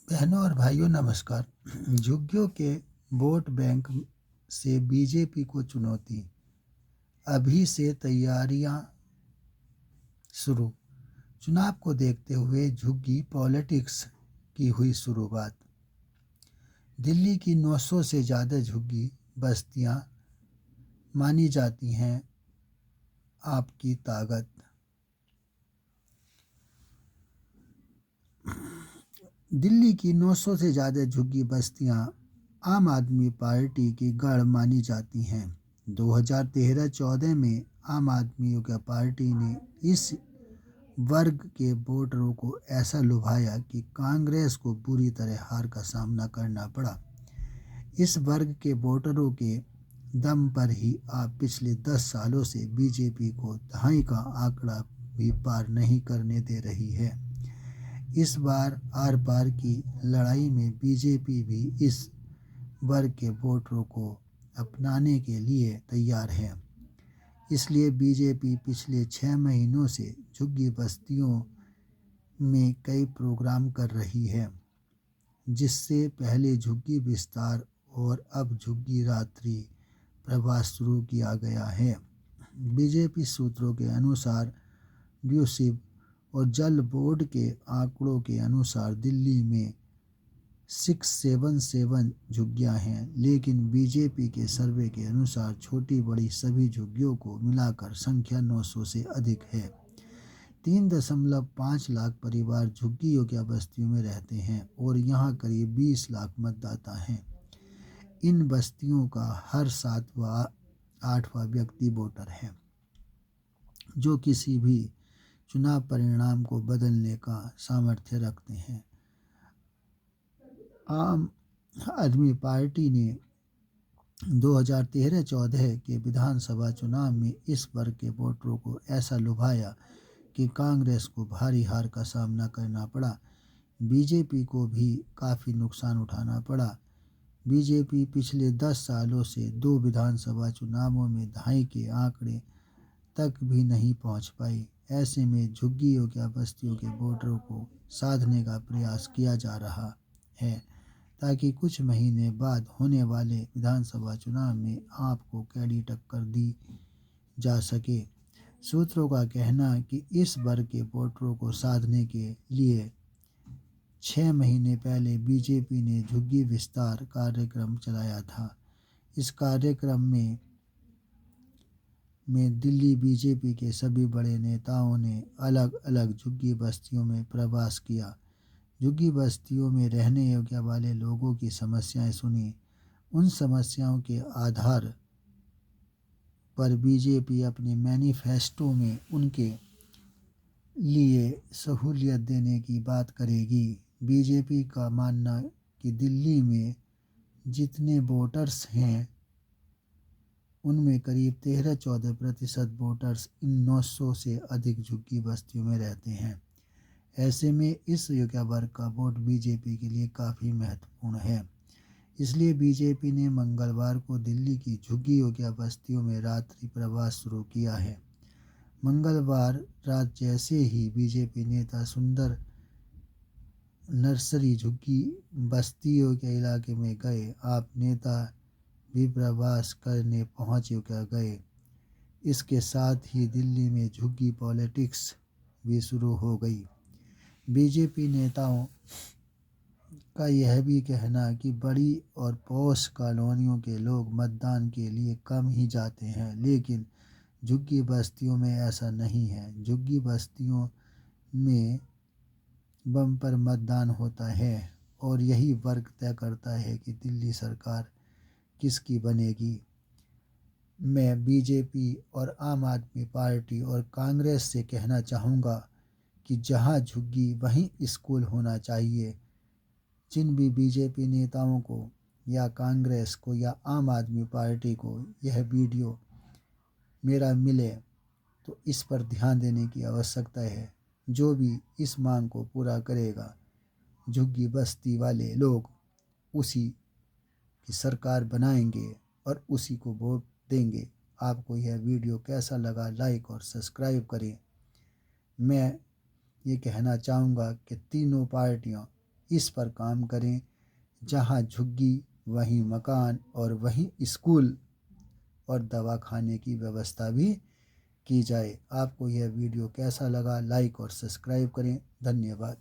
बहनों और भाइयों नमस्कार। झुग्गियों के वोट बैंक से बीजेपी को चुनौती, अभी से तैयारियां शुरू। चुनाव को देखते हुए झुग्गी पॉलिटिक्स की हुई शुरुआत। दिल्ली की 900 से ज़्यादा झुग्गी बस्तियां मानी जाती हैं आपकी ताकत। दिल्ली की 900 से ज़्यादा झुग्गी बस्तियां आम आदमी पार्टी की गढ़ मानी जाती हैं। 2013-14 में आम आदमी की पार्टी ने इस वर्ग के वोटरों को ऐसा लुभाया कि कांग्रेस को बुरी तरह हार का सामना करना पड़ा। इस वर्ग के वोटरों के दम पर ही आप पिछले 10 सालों से बीजेपी को दहाई का आंकड़ा भी पार नहीं करने दे रही है। इस बार आर पार की लड़ाई में बीजेपी भी इस वर्ग के वोटरों को अपनाने के लिए तैयार है। इसलिए बीजेपी पिछले 6 महीनों से झुग्गी बस्तियों में कई प्रोग्राम कर रही है, जिससे पहले झुग्गी विस्तार और अब झुग्गी रात्रि प्रवास शुरू किया गया है। बीजेपी सूत्रों के अनुसार ड्यूसिब और जल बोर्ड के आंकड़ों के अनुसार दिल्ली में 677 झुग्गियां हैं, लेकिन बीजेपी के सर्वे के अनुसार छोटी बड़ी सभी झुग्गियों को मिलाकर संख्या 900 से अधिक है। 3.5 लाख परिवार झुग्गियों या बस्तियों में रहते हैं और यहाँ करीब 20 लाख मतदाता हैं। इन बस्तियों का हर 7वां-8वां व्यक्ति वोटर है, जो किसी भी चुनाव परिणाम को बदलने का सामर्थ्य रखते हैं। आम आदमी पार्टी ने 2013-14 के विधानसभा चुनाव में इस वर्ग के वोटरों को ऐसा लुभाया कि कांग्रेस को भारी हार का सामना करना पड़ा। बीजेपी को भी काफ़ी नुकसान उठाना पड़ा। बीजेपी पिछले 10 सालों से 2 विधानसभा चुनावों में दहाई के आंकड़े तक भी नहीं पहुंच पाई। ऐसे में झुग्गियों या बस्तियों के वोटरों को साधने का प्रयास किया जा रहा है, ताकि कुछ महीने बाद होने वाले विधानसभा चुनाव में आपको कड़ी टक्कर दी जा सके। सूत्रों का कहना है कि इस वर्ग के वोटरों को साधने के लिए 6 महीने पहले बीजेपी ने झुग्गी विस्तार कार्यक्रम चलाया था। इस कार्यक्रम में दिल्ली बीजेपी के सभी बड़े नेताओं ने अलग अलग झुग्गी बस्तियों में प्रवास किया। झुग्गी बस्तियों में रहने योग्य वाले लोगों की समस्याएं सुनी। उन समस्याओं के आधार पर बीजेपी अपने मैनिफेस्टो में उनके लिए सहूलियत देने की बात करेगी। बीजेपी का मानना कि दिल्ली में जितने वोटर्स हैं, उनमें करीब 13-14% वोटर्स इन 900 से अधिक झुग्गी बस्तियों में रहते हैं। ऐसे में इस युवा वर्ग का वोट बीजेपी के लिए काफ़ी महत्वपूर्ण है। इसलिए बीजेपी ने मंगलवार को दिल्ली की झुग्गियों या बस्तियों में रात्रि प्रवास शुरू किया है। मंगलवार रात जैसे ही बीजेपी नेता सुंदर नर्सरी झुग्गी बस्तियों के इलाके में गए, आप नेता भी प्रवास करने पहुँच गए। इसके साथ ही दिल्ली में झुग्गी पॉलिटिक्स भी शुरू हो गई। बीजेपी नेताओं का यह भी कहना कि बड़ी और पॉश कॉलोनियों के लोग मतदान के लिए कम ही जाते हैं, लेकिन झुग्गी बस्तियों में ऐसा नहीं है। झुग्गी बस्तियों में बम्पर मतदान होता है और यही वर्ग तय करता है कि दिल्ली सरकार किसकी बनेगी। मैं बीजेपी और आम आदमी पार्टी और कांग्रेस से कहना चाहूँगा कि जहाँ झुग्गी वहीं स्कूल होना चाहिए। जिन भी बीजेपी नेताओं को या कांग्रेस को या आम आदमी पार्टी को यह वीडियो मेरा मिले, तो इस पर ध्यान देने की आवश्यकता है। जो भी इस मांग को पूरा करेगा, झुग्गी बस्ती वाले लोग उसी की सरकार बनाएंगे और उसी को वोट देंगे। आपको यह वीडियो कैसा लगा, लाइक और सब्सक्राइब करें। मैं ये कहना चाहूँगा कि तीनों पार्टियाँ इस पर काम करें। जहाँ झुग्गी वहीं मकान और वहीं स्कूल और दवा खाने की व्यवस्था भी की जाए। आपको यह वीडियो कैसा लगा, लाइक और सब्सक्राइब करें। धन्यवाद।